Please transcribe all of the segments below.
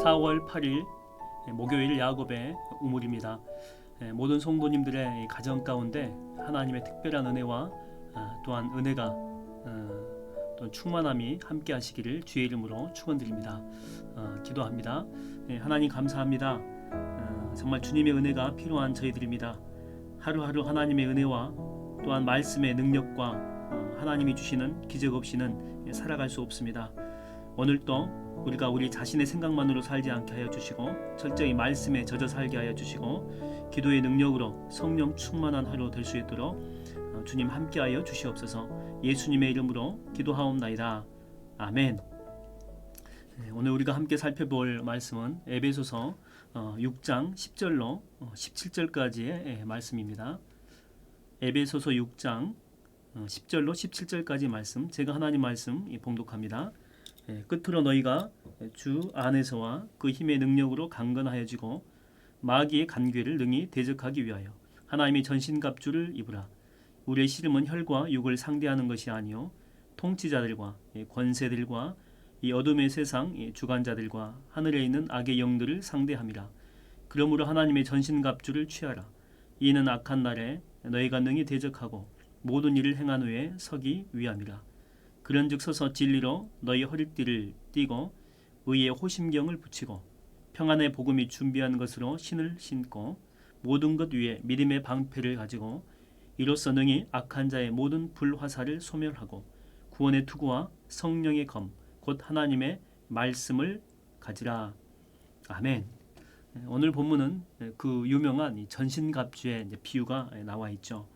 4월 8일 목요일 야곱의 우물입니다. 모든 성도님들의 가정 가운데 하나님의 특별한 은혜와 또한 은혜가 또 충만함이 함께 하시기를 주의 이름으로 축원드립니다. 기도합니다. 하나님 감사합니다. 정말 주님의 은혜가 필요한 저희들입니다. 하루하루 하나님의 은혜와 또한 말씀의 능력과 하나님이 주시는 기적 없이는 살아갈 수 없습니다. 오늘도 우리가 우리 자신의 생각만으로 살지 않게 하여 주시고 철저히 말씀에 젖어 살게 하여 주시고 기도의 능력으로 성령 충만한 하루 될 수 있도록 주님 함께하여 주시옵소서. 예수님의 이름으로 기도하옵나이다. 아멘. 오늘 우리가 함께 살펴볼 말씀은 에베소서 6장 10절로 17절까지의 말씀입니다. 에베소서 6장 10절로 17절까지 말씀, 제가 하나님 말씀 봉독합니다. 끝으로 너희가 주 안에서와 그 힘의 능력으로 강건하여지고 마귀의 간궤를 능히 대적하기 위하여 하나님의 전신갑주를 입으라. 우리의 씨름은 혈과 육을 상대하는 것이 아니요 통치자들과 권세들과 이 어둠의 세상 주관자들과 하늘에 있는 악의 영들을 상대함이라. 그러므로 하나님의 전신갑주를 취하라. 이는 악한 날에 너희가 능히 대적하고 모든 일을 행한 후에 서기 위함이라. 그런즉 서서 진리로 너희 허리띠를 띠고 의의 호심경을 붙이고 평안의 복음이 준비한 것으로 신을 신고 모든 것 위에 믿음의 방패를 가지고 이로써 능히 악한 자의 모든 불화살을 소멸하고 구원의 투구와 성령의 검 곧 하나님의 말씀을 가지라. 아멘. 오늘 본문은 그 유명한 전신갑주의 비유가 나와 있죠.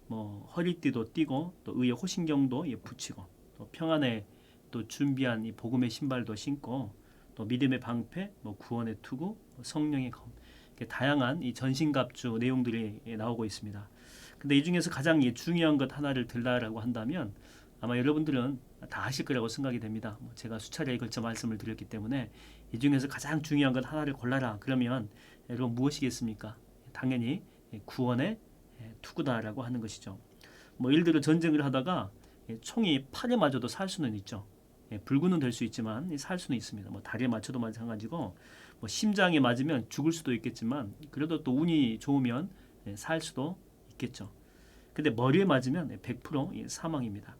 허리띠도 띠고 또 의의 호심경도 붙이고 또 평안에 또 준비한 이 복음의 신발도 신고 또 믿음의 방패, 구원의 투구, 성령의 검, 이렇게 다양한 이 전신갑주 내용들이 나오고 있습니다. 근데 이 중에서 가장 중요한 것 하나를 들라라고 한다면 아마 여러분들은 다 아실 거라고 생각이 됩니다. 제가 수차례에 걸쳐 말씀을 드렸기 때문에 이 중에서 가장 중요한 것 하나를 골라라. 그러면 여러분 무엇이겠습니까? 당연히 구원의 투구다라고 하는 것이죠. 예를 들어 전쟁을 하다가 총이 팔에 맞아도 살 수는 있죠. 불구는 될 수 있지만 살 수는 있습니다. 다리에 맞춰도 마찬가지고 심장에 맞으면 죽을 수도 있겠지만 그래도 또 운이 좋으면 살 수도 있겠죠. 근데 머리에 맞으면 100% 사망입니다.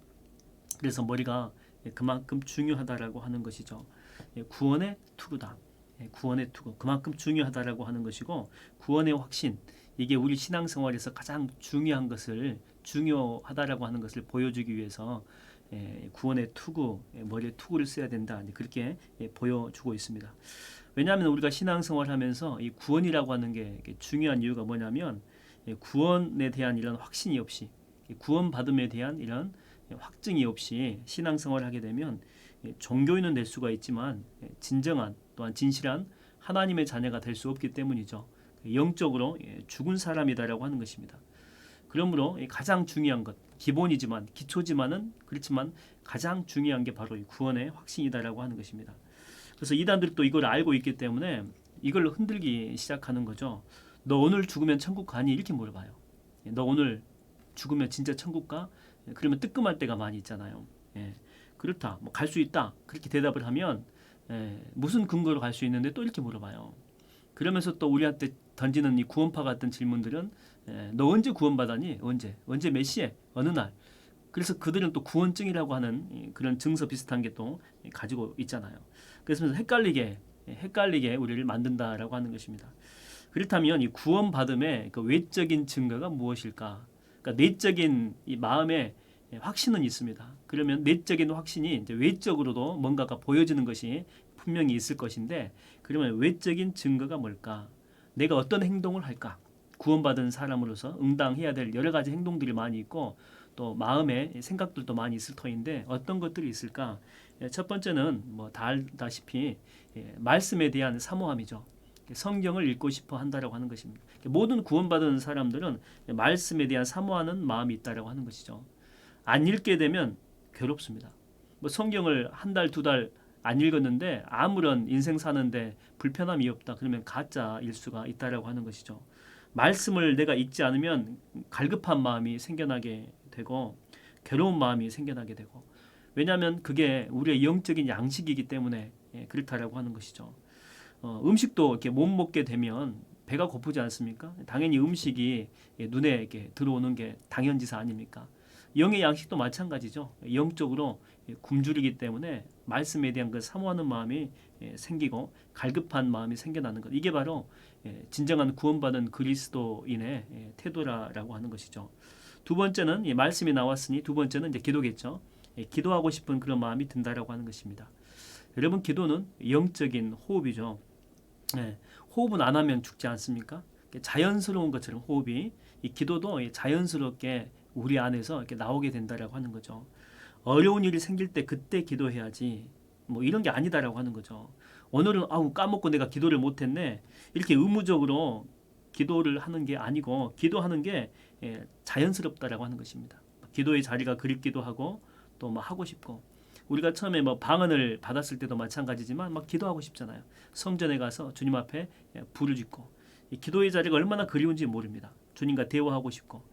그래서 머리가 그만큼 중요하다라고 하는 것이죠. 구원의 투구다. 구원의 투구 그만큼 중요하다라고 하는 것이고 구원의 확신 이게 우리 신앙생활에서 가장 중요하다라고 하는 것을 보여주기 위해서 구원의 투구, 머리에 투구를 써야 된다. 그렇게 보여주고 있습니다. 왜냐하면 우리가 신앙생활하면서 이 구원이라고 하는 게 중요한 이유가 뭐냐면 구원에 대한 이런 확신이 없이 구원받음에 대한 이런 확증이 없이 신앙생활을 하게 되면 종교인은 될 수가 있지만 진정한 또한 진실한 하나님의 자녀가 될 수 없기 때문이죠. 영적으로 죽은 사람이다라고 하는 것입니다. 그러므로 가장 중요한 것, 기본이지만 기초지만은 그렇지만 가장 중요한 게 바로 이 구원의 확신이다라고 하는 것입니다. 그래서 이단들이 또 이걸 알고 있기 때문에 이걸 흔들기 시작하는 거죠. 너 오늘 죽으면 천국 가니? 이렇게 물어봐요. 너 오늘 죽으면 진짜 천국 가? 그러면 뜨끔할 때가 많이 있잖아요. 그렇다, 갈 수 있다 그렇게 대답을 하면 무슨 근거로 갈 수 있는데 또 이렇게 물어봐요. 그러면서 또 우리한테 던지는 이 구원파 같은 질문들은 너 언제 구원받았니? 언제 몇 시에? 어느 날? 그래서 그들은 또 구원증이라고 하는 그런 증서 비슷한 게 또 가지고 있잖아요. 그래서 헷갈리게 우리를 만든다라고 하는 것입니다. 그렇다면 이 구원받음의 그 외적인 증거가 무엇일까? 그러니까 내적인 이 마음의 확신은 있습니다. 그러면 내적인 확신이 이제 외적으로도 뭔가가 보여지는 것이 분명히 있을 것인데 그러면 외적인 증거가 뭘까? 내가 어떤 행동을 할까? 구원받은 사람으로서 응당해야 될 여러 가지 행동들이 많이 있고 또 마음의 생각들도 많이 있을 터인데 어떤 것들이 있을까? 첫 번째는 다 알다시피 말씀에 대한 사모함이죠. 성경을 읽고 싶어 한다라고 하는 것입니다. 모든 구원받은 사람들은 말씀에 대한 사모하는 마음이 있다라고 하는 것이죠. 안 읽게 되면 괴롭습니다. 성경을 한 달, 두 달 안 읽었는데 아무런 인생 사는데 불편함이 없다. 그러면 가짜일 수가 있다라고 하는 것이죠. 말씀을 내가 읽지 않으면 갈급한 마음이 생겨나게 되고 괴로운 마음이 생겨나게 되고 왜냐하면 그게 우리의 영적인 양식이기 때문에 그렇다라고 하는 것이죠. 음식도 이렇게 못 먹게 되면 배가 고프지 않습니까? 당연히 음식이 눈에 이렇게 들어오는 게 당연지사 아닙니까? 영의 양식도 마찬가지죠. 영적으로 굶주리기 때문에 말씀에 대한 그 사모하는 마음이 생기고 갈급한 마음이 생겨나는 것. 이게 바로 진정한 구원받은 그리스도인의 태도라고 하는 것이죠. 두 번째는 말씀이 나왔으니 두 번째는 이제 기도겠죠. 기도하고 싶은 그런 마음이 든다라고 하는 것입니다. 여러분 기도는 영적인 호흡이죠. 호흡은 안 하면 죽지 않습니까? 자연스러운 것처럼 호흡이 이 기도도 자연스럽게 우리 안에서 이렇게 나오게 된다라고 하는 거죠. 어려운 일이 생길 때 그때 기도해야지 뭐 이런 게 아니다라고 하는 거죠. 오늘은 아우 까먹고 내가 기도를 못했네 이렇게 의무적으로 기도를 하는 게 아니고 기도하는 게 자연스럽다라고 하는 것입니다. 기도의 자리가 그립기도 하고 또 뭐 하고 싶고 우리가 처음에 뭐 방언을 받았을 때도 마찬가지지만 막 기도하고 싶잖아요. 성전에 가서 주님 앞에 불을 짓고 이 기도의 자리가 얼마나 그리운지 모릅니다. 주님과 대화하고 싶고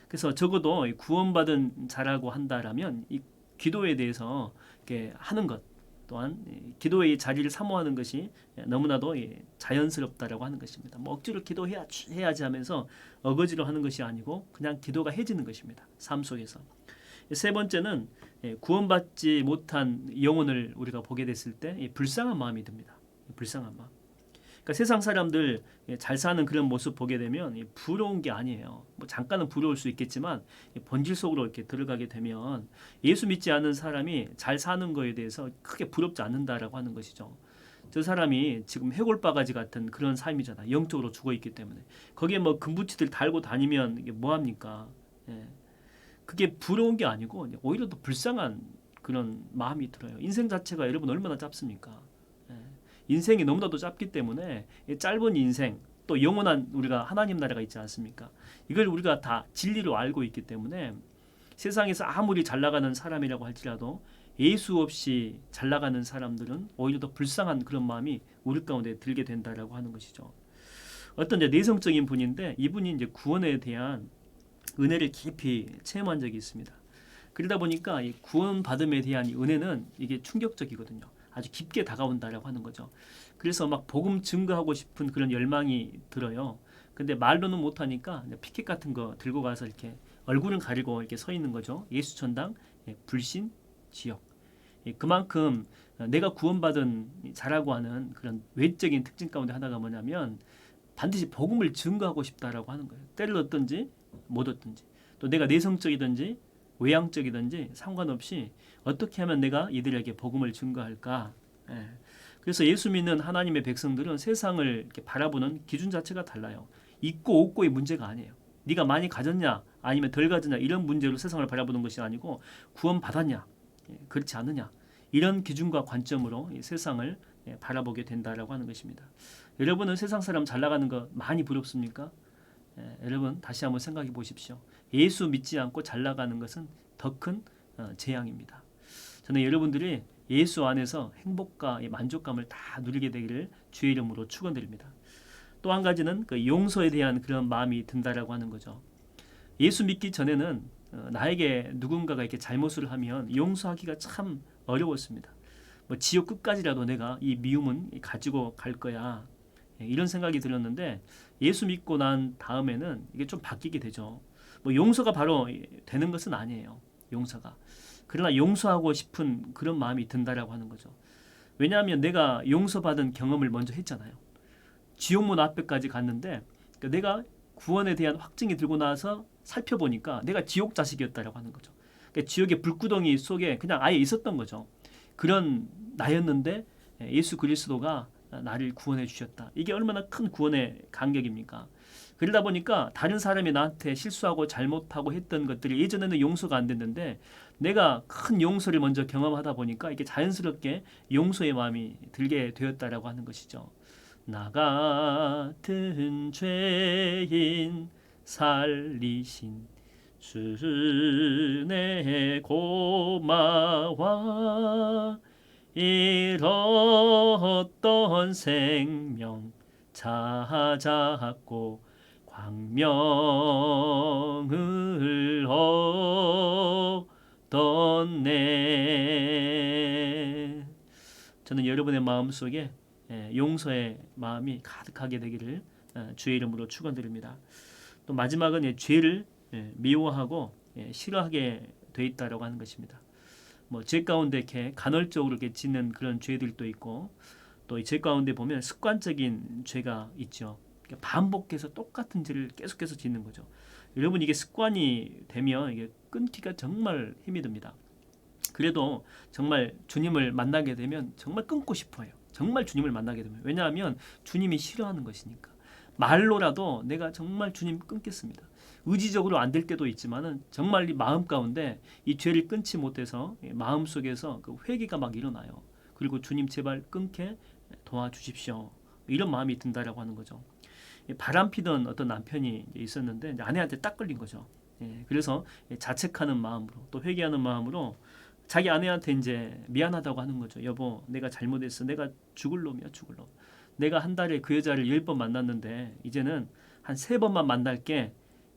그래서 적어도 구원받은 자라고 한다라면 이 기도에 대해서 이렇게 하는 것 또한 기도의 자리를 사모하는 것이 너무나도 자연스럽다라고 하는 것입니다. 뭐 억지로 기도해야지 하면서 어거지로 하는 것이 아니고 그냥 기도가 해지는 것입니다. 삶 속에서. 세 번째는 구원받지 못한 영혼을 우리가 보게 됐을 때 불쌍한 마음이 듭니다. 불쌍한 마음. 그러니까 세상 사람들 잘 사는 그런 모습 보게 되면 부러운 게 아니에요. 뭐 잠깐은 부러울 수 있겠지만 본질 속으로 이렇게 들어가게 되면 예수 믿지 않는 사람이 잘 사는 거에 대해서 크게 부럽지 않는다라고 하는 것이죠. 저 사람이 지금 해골바가지 같은 그런 삶이잖아. 영적으로 죽어 있기 때문에 거기에 뭐 금붙이들 달고 다니면 이게 뭐 합니까? 그게 부러운 게 아니고 오히려 더 불쌍한 그런 마음이 들어요. 인생 자체가 여러분 얼마나 짧습니까? 인생이 너무나도 짧기 때문에 짧은 인생 또 영원한 우리가 하나님 나라가 있지 않습니까? 이걸 우리가 다 진리로 알고 있기 때문에 세상에서 아무리 잘 나가는 사람이라고 할지라도 예수 없이 잘 나가는 사람들은 오히려 더 불쌍한 그런 마음이 우리 가운데 들게 된다라고 하는 것이죠. 어떤 이제 내성적인 분인데 이분이 이제 구원에 대한 은혜를 깊이 체험한 적이 있습니다. 그러다 보니까 이 구원받음에 대한 이 은혜는 이게 충격적이거든요. 아주 깊게 다가온다라고 하는 거죠. 그래서 막 복음 증거하고 싶은 그런 열망이 들어요. 근데 말로는 못하니까 피켓 같은 거 들고 가서 이렇게 얼굴은 가리고 이렇게 서 있는 거죠. 예수천당, 불신, 지옥. 그만큼 내가 구원받은 자라고 하는 그런 외적인 특징 가운데 하나가 뭐냐면 반드시 복음을 증거하고 싶다라고 하는 거예요. 때를 얻든지 못 얻든지 또 내가 내성적이든지 외향적이든지 상관없이 어떻게 하면 내가 이들에게 복음을 증거할까? 그래서 예수 믿는 하나님의 백성들은 세상을 이렇게 바라보는 기준 자체가 달라요. 있고 없고의 문제가 아니에요. 네가 많이 가졌냐 아니면 덜 가졌냐 이런 문제로 세상을 바라보는 것이 아니고 구원 받았냐 그렇지 않느냐 이런 기준과 관점으로 이 세상을 바라보게 된다라고 하는 것입니다. 여러분은 세상 사람 잘 나가는 거 많이 부럽습니까? 여러분 다시 한번 생각해 보십시오. 예수 믿지 않고 잘 나가는 것은 더 큰 재앙입니다. 저는 여러분들이 예수 안에서 행복과 만족감을 다 누리게 되기를 주의 이름으로 축원드립니다. 또 한 가지는 그 용서에 대한 그런 마음이 든다라고 하는 거죠. 예수 믿기 전에는 나에게 누군가가 이렇게 잘못을 하면 용서하기가 참 어려웠습니다. 뭐 지옥 끝까지라도 내가 이 미움은 가지고 갈 거야. 이런 생각이 들었는데 예수 믿고 난 다음에는 이게 좀 바뀌게 되죠. 뭐 용서가 바로 되는 것은 아니에요. 용서가. 그러나 용서하고 싶은 그런 마음이 든다라고 하는 거죠. 왜냐하면 내가 용서받은 경험을 먼저 했잖아요. 지옥문 앞에까지 갔는데 내가 구원에 대한 확증이 들고 나서 살펴보니까 내가 지옥 자식이었다라고 하는 거죠. 그러니까 지옥의 불구덩이 속에 그냥 아예 있었던 거죠. 그런 나였는데 예수 그리스도가 나를 구원해 주셨다. 이게 얼마나 큰 구원의 간격입니까? 그러다 보니까 다른 사람이 나한테 실수하고 잘못하고 했던 것들이 예전에는 용서가 안 됐는데 내가 큰 용서를 먼저 경험하다 보니까 이게 자연스럽게 용서의 마음이 들게 되었다라고 하는 것이죠. 나 같은 죄인 살리신 주내 고마워 잃었던 생명 찾았고 광명을 얻었네. 저는 여러분의 마음속에 용서의 마음이 가득하게 되기를 주의 이름으로 축원드립니다. 또 마지막은 죄를 미워하고 싫어하게 돼 있다라고 하는 것입니다. 뭐 죄 가운데 이렇게 간헐적으로 이렇게 짓는 그런 죄들도 있고 또 이 죄 가운데 보면 습관적인 죄가 있죠. 그러니까 반복해서 똑같은 죄를 계속해서 짓는 거죠. 여러분 이게 습관이 되면 이게 끊기가 정말 힘이 듭니다. 그래도 정말 주님을 만나게 되면 정말 끊고 싶어요. 정말 주님을 만나게 되면. 왜냐하면 주님이 싫어하는 것이니까. 말로라도 내가 정말 주님 끊겠습니다. 의지적으로 안 될 때도 있지만은 정말 이 마음 가운데 이 죄를 끊지 못해서 마음 속에서 그 회개가 막 일어나요. 그리고 주님 제발 끊게 도와주십시오. 이런 마음이 든다라고 하는 거죠. 바람 피던 어떤 남편이 있었는데 아내한테 딱 걸린 거죠. 그래서 자책하는 마음으로 또 회개하는 마음으로 자기 아내한테 이제 미안하다고 하는 거죠. 여보, 내가 잘못했어. 내가 죽을 놈이야, 죽을 놈. 내가 한 달에 그 여자를 10번 만났는데 이제는 한 3번만 만날게.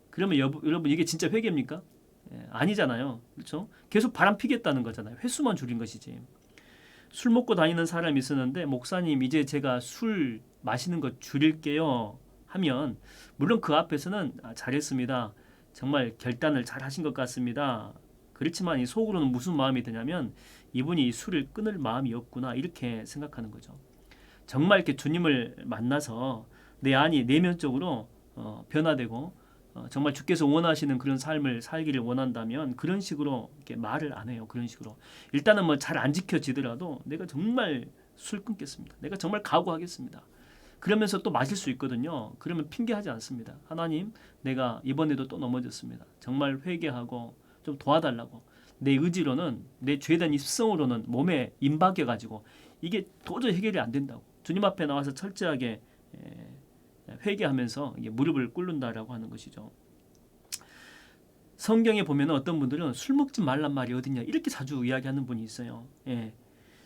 그러면 여러분 이게 진짜 회개입니까? 아니잖아요. 그렇죠? 계속 바람 피겠다는 거잖아요. 횟수만 줄인 것이지. 술 먹고 다니는 사람이 있었는데 목사님 이제 제가 술 마시는 거 줄일게요 하면 물론 그 앞에서는 잘했습니다. 정말 결단을 잘 하신 것 같습니다. 그렇지만 이 속으로는 무슨 마음이 드냐면 이분이 이 술을 끊을 마음이 없구나 이렇게 생각하는 거죠. 정말 이렇게 주님을 만나서 내 안이 내면적으로 변화되고 정말 주께서 원하시는 그런 삶을 살기를 원한다면 그런 식으로 이렇게 말을 안 해요. 그런 식으로 일단은 뭐 잘 안 지켜지더라도 내가 정말 술 끊겠습니다. 내가 정말 각오하겠습니다. 그러면서 또 마실 수 있거든요. 그러면 핑계하지 않습니다. 하나님, 내가 이번에도 또 넘어졌습니다. 정말 회개하고 좀 도와달라고. 내 의지로는 내 죄된 입성으로는 몸에 임박해 가지고 이게 도저히 해결이 안 된다고. 주님 앞에 나와서 철저하게 회개하면서 무릎을 꿇는다라고 하는 것이죠. 성경에 보면 어떤 분들은 술 먹지 말란 말이 어딨냐 이렇게 자주 이야기하는 분이 있어요.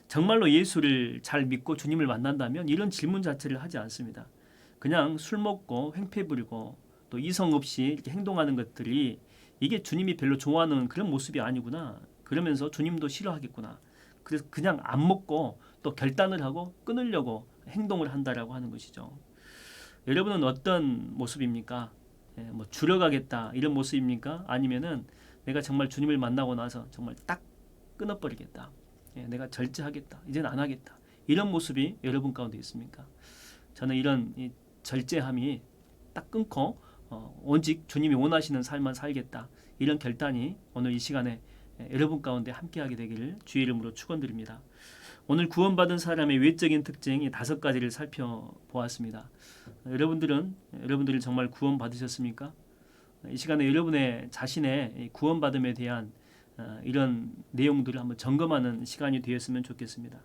정말로 예수를 잘 믿고 주님을 만난다면 이런 질문 자체를 하지 않습니다. 그냥 술 먹고 횡패 부리고 또 이성 없이 이렇게 행동하는 것들이 이게 주님이 별로 좋아하는 그런 모습이 아니구나. 그러면서 주님도 싫어하겠구나. 그래서 그냥 안 먹고 또 결단을 하고 끊으려고 행동을 한다라고 하는 것이죠. 여러분은 어떤 모습입니까? 뭐 줄여가겠다 이런 모습입니까? 아니면은 내가 정말 주님을 만나고 나서 정말 딱 끊어버리겠다. 내가 절제하겠다. 이제는 안 하겠다. 이런 모습이 여러분 가운데 있습니까? 저는 이런 이 절제함이 딱 끊고 오직 주님이 원하시는 삶만 살겠다. 이런 결단이 오늘 이 시간에 여러분 가운데 함께하게 되기를 주의 이름으로 축원드립니다. 오늘 구원받은 사람의 외적인 특징이 5가지를 살펴보았습니다. 여러분들이 정말 구원받으셨습니까? 이 시간에 여러분의 자신의 구원받음에 대한 이런 내용들을 한번 점검하는 시간이 되었으면 좋겠습니다.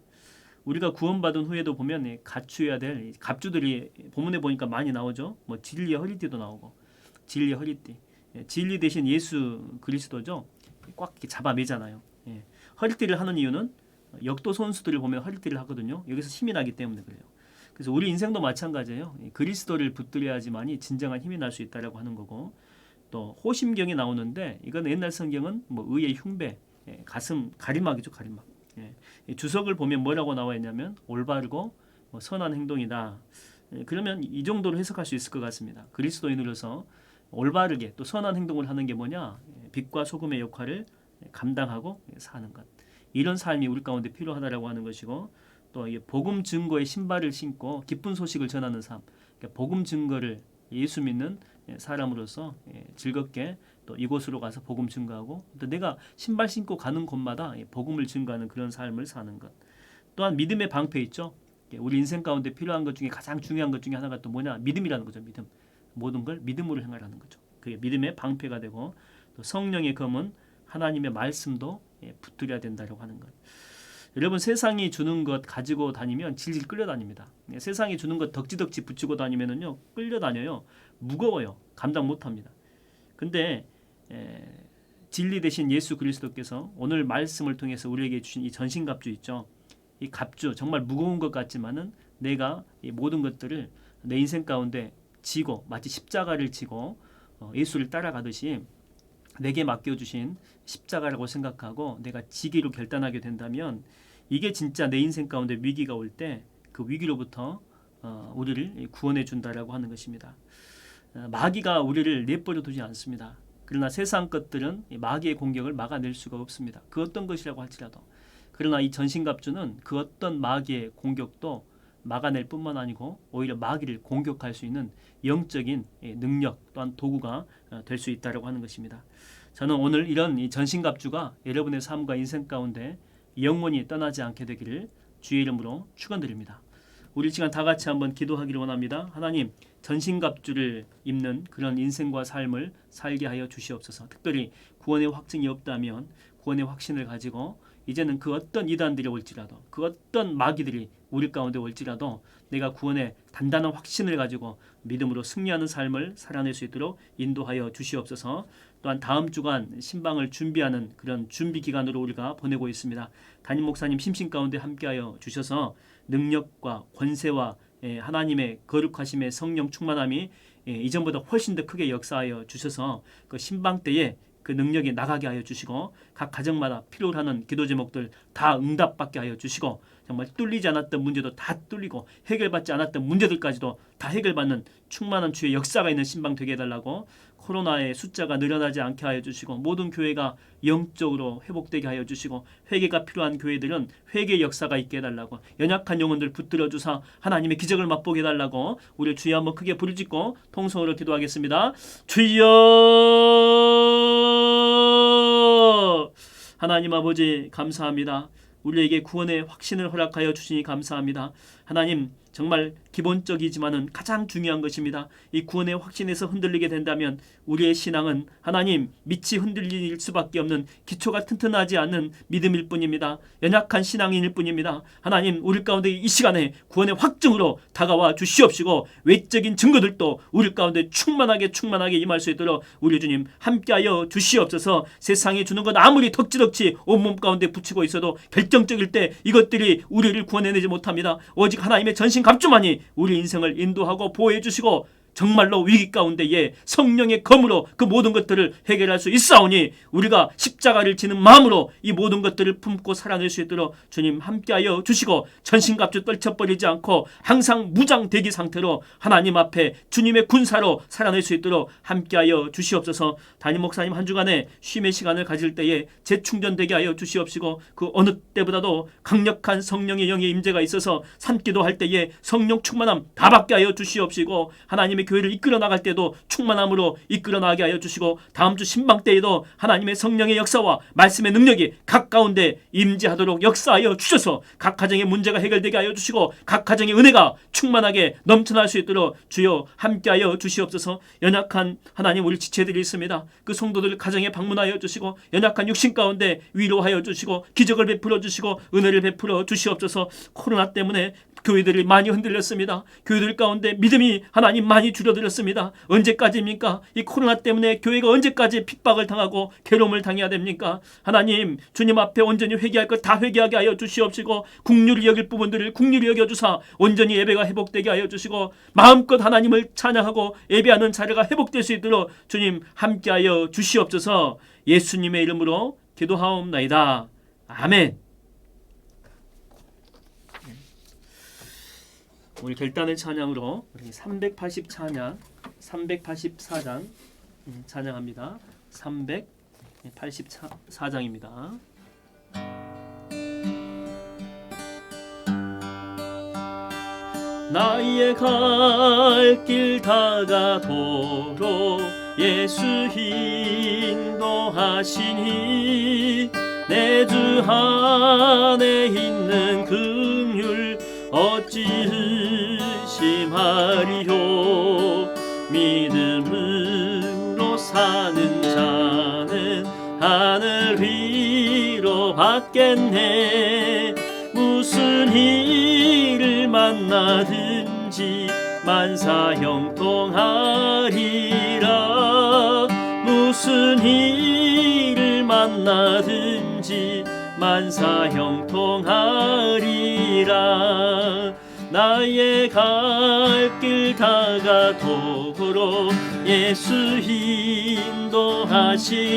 우리가 구원받은 후에도 보면 갖추어야 될 갑주들이 본문에 보니까 많이 나오죠. 뭐 진리의 허리띠도 나오고 진리의 허리띠. 진리 대신 예수 그리스도죠. 꽉 이렇게 잡아 매잖아요. 허리띠를 하는 이유는 역도 선수들을 보면 허리띠를 하거든요. 여기서 힘이 나기 때문에 그래요. 그래서 우리 인생도 마찬가지예요. 그리스도를 붙들어야지만이 진정한 힘이 날 수 있다라고 하는 거고 또 호심경이 나오는데 이건 옛날 성경은 뭐 의의 흉배, 가슴 가리막이죠, 가리막. 주석을 보면 뭐라고 나와 있냐면 올바르고 뭐 선한 행동이다. 그러면 이 정도로 해석할 수 있을 것 같습니다. 그리스도인으로서 올바르게 또 선한 행동을 하는 게 뭐냐? 빛과 소금의 역할을 감당하고 사는 것. 이런 삶이 우리 가운데 필요하다라고 하는 것이고 또 복음 증거의 신발을 신고 기쁜 소식을 전하는 삶. 그러니까 복음 증거를 예수 믿는 사람으로서 즐겁게 또 이곳으로 가서 복음 증거하고 또 내가 신발 신고 가는 곳마다 복음을 증거하는 그런 삶을 사는 것. 또한 믿음의 방패 있죠. 우리 인생 가운데 필요한 것 중에 가장 중요한 것 중에 하나가 또 뭐냐? 믿음이라는 거죠. 믿음. 모든 걸 믿음으로 행하라는 거죠. 그게 믿음의 방패가 되고 또 성령의 검은 하나님의 말씀도 붙들어야 된다고 하는 것. 여러분 세상이 주는 것 가지고 다니면 질질 끌려다닙니다. 세상이 주는 것 덕지덕지 붙이고 다니면은요 끌려다녀요. 무거워요. 감당 못합니다. 근데 진리 대신 예수 그리스도께서 오늘 말씀을 통해서 우리에게 주신 이 전신갑주 있죠. 이 갑주 정말 무거운 것 같지만은 내가 이 모든 것들을 내 인생 가운데 지고 마치 십자가를 지고 예수를 따라가듯이 내게 맡겨주신 십자가라고 생각하고 내가 지기로 결단하게 된다면 이게 진짜 내 인생 가운데 위기가 올 때 그 그 위기로부터 우리를 구원해 준다라고 하는 것입니다. 마귀가 우리를 내버려 두지 않습니다. 그러나 세상 것들은 마귀의 공격을 막아낼 수가 없습니다. 그 어떤 것이라고 할지라도. 그러나 이 전신갑주는 그 어떤 마귀의 공격도 막아낼 뿐만 아니고 오히려 마귀를 공격할 수 있는 영적인 능력 또한 도구가 될 수 있다고 하는 것입니다. 저는 오늘 이런 이 전신갑주가 여러분의 삶과 인생 가운데 영원히 떠나지 않게 되기를 주의 이름으로 축원드립니다. 우리 시간 다 같이 한번 기도하기를 원합니다. 하나님, 전신갑주를 입는 그런 인생과 삶을 살게 하여 주시옵소서. 특별히 구원의 확증이 없다면 구원의 확신을 가지고 이제는 그 어떤 이단들이 올지라도 그 어떤 마귀들이 우리 가운데 올지라도 내가 구원의 단단한 확신을 가지고 믿음으로 승리하는 삶을 살아낼 수 있도록 인도하여 주시옵소서. 또한 다음 주간 신방을 준비하는 그런 준비 기간으로 우리가 보내고 있습니다. 담임 목사님 심신 가운데 함께하여 주셔서 능력과 권세와 하나님의 거룩하심의 성령 충만함이 이전보다 훨씬 더 크게 역사하여 주셔서 그 신방 때에 그 능력이 나가게 하여 주시고 각 가정마다 필요로 하는 기도 제목들 다 응답받게 하여 주시고 정말 뚫리지 않았던 문제도 다 뚫리고 해결받지 않았던 문제들까지도 다 해결받는 충만한 주의 역사가 있는 신방 되게 해달라고, 코로나의 숫자가 늘어나지 않게 하여 주시고 모든 교회가 영적으로 회복되게 하여 주시고 회개가 필요한 교회들은 회개 역사가 있게 해달라고, 연약한 영혼들 붙들어 주사 하나님의 기적을 맛보게 해달라고 우리 주여 한번 크게 부르짖고 통성으로 기도하겠습니다. 주여, 하나님 아버지 감사합니다. 우리에게 구원의 확신을 허락하여 주시니 감사합니다. 하나님, 정말 기본적이지만은 가장 중요한 것입니다. 이 구원의 확신에서 흔들리게 된다면 우리의 신앙은 하나님 밑이 흔들릴 수밖에 없는 기초가 튼튼하지 않는 믿음일 뿐입니다. 연약한 신앙인일 뿐입니다. 하나님, 우리 가운데 이 시간에 구원의 확증으로 다가와 주시옵시고 외적인 증거들도 우리 가운데 충만하게 임할 수 있도록 우리 주님 함께하여 주시옵소서. 세상이 주는 것 아무리 덕지덕지 온몸 가운데 붙이고 있어도 결정적일 때 이것들이 우리를 구원해내지 못합니다. 오직 하나님의 전신갑주만이 우리 인생을 인도하고 보호해 주시고 정말로 위기 가운데에 성령의 검으로 그 모든 것들을 해결할 수 있사오니 우리가 십자가를 지는 마음으로 이 모든 것들을 품고 살아낼 수 있도록 주님 함께하여 주시고 전신갑주 떨쳐버리지 않고 항상 무장대기 상태로 하나님 앞에 주님의 군사로 살아낼 수 있도록 함께하여 주시옵소서. 담임 목사님 한 주간에 쉼의 시간을 가질 때에 재충전되게 하여 주시옵시고 그 어느 때보다도 강력한 성령의 영의 임재가 있어서 산기도 할 때에 성령 충만함 다 받게 하여 주시옵시고 하나님의 교회를 이끌어 나갈 때도 충만함으로 이끌어 나가게 하여 주시고 다음 주 신방 때에도 하나님의 성령의 역사와 말씀의 능력이 각 가운데 임재하도록 역사하여 주셔서 각 가정의 문제가 해결되게 하여 주시고 각 가정의 은혜가 충만하게 넘쳐날 수 있도록 주여 함께하여 주시옵소서. 연약한 하나님 우리 지체들이 있습니다. 그 성도들 가정에 방문하여 주시고 연약한 육신 가운데 위로하여 주시고 기적을 베풀어 주시고 은혜를 베풀어 주시옵소서. 코로나 때문에 교회들이 많이 흔들렸습니다. 교회들 가운데 믿음이 하나님 많이 줄어들었습니다. 언제까지입니까? 이 코로나 때문에 교회가 언제까지 핍박을 당하고 괴로움을 당해야 됩니까? 하나님, 주님 앞에 온전히 회개할 것 다 회개하게 하여 주시옵시고 국률이 여길 부분들을 국률이 여겨주사 온전히 예배가 회복되게 하여 주시고 마음껏 하나님을 찬양하고 예배하는 자리가 회복될 수 있도록 주님 함께하여 주시옵소서. 예수님의 이름으로 기도하옵나이다. 아멘. 우리 결단의 찬양으로 380 찬양 384장 찬양합니다. 384장입니다. 나의 갈 길 다가도록 예수 인도하시니 내 주 안에 있는 긍휼 어찌 의심하리요. 믿음으로 사는 자는 하늘 위로 받겠네. 무슨 일을 만나든지 만사 형통하리라. 무슨 일을 만나든지 만사 형통하리라. 나의 갈 길 다가도록 예수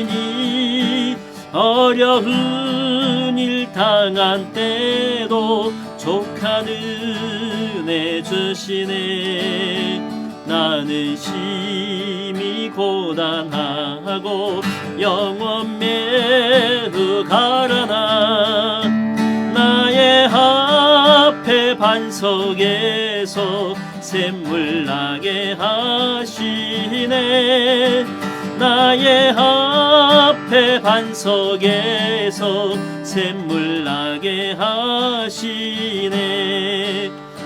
인도하시니 어려운 일 당한 때도 족한 은혜 주시네. 나는 심히 고단하고 영원 매우 가라나. 나의 앞에 반석에서 샘물 나게 하시네. 나의 앞에 반석에서 샘물 나게 하시네.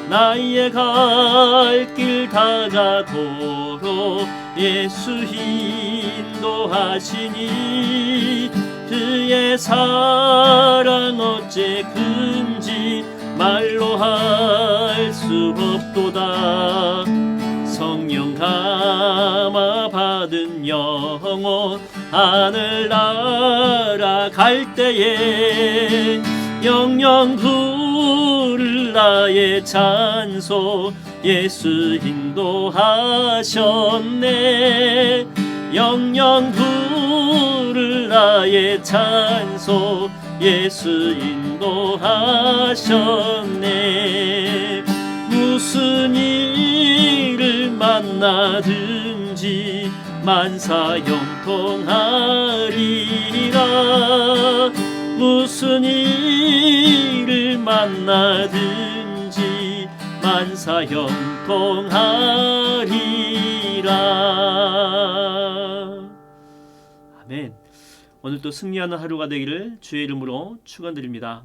나의 갈 길 다가도록 예수 인도하시니. 그의 사랑 어째 큰지 말로 할 수 없도다. 성령 감화 받은 영혼 하늘나라 갈 때에 영영 부를 나의 찬송 예수 인도하셨네. 영영 부를 나의 찬송 예수 인도하셨네. 무슨 일을 만나든지 만사형통하리라. 무슨 일을 만나든지 만사형통하리라. 아멘. 오늘도 승리하는 하루가 되기를 주의 이름으로 축원드립니다.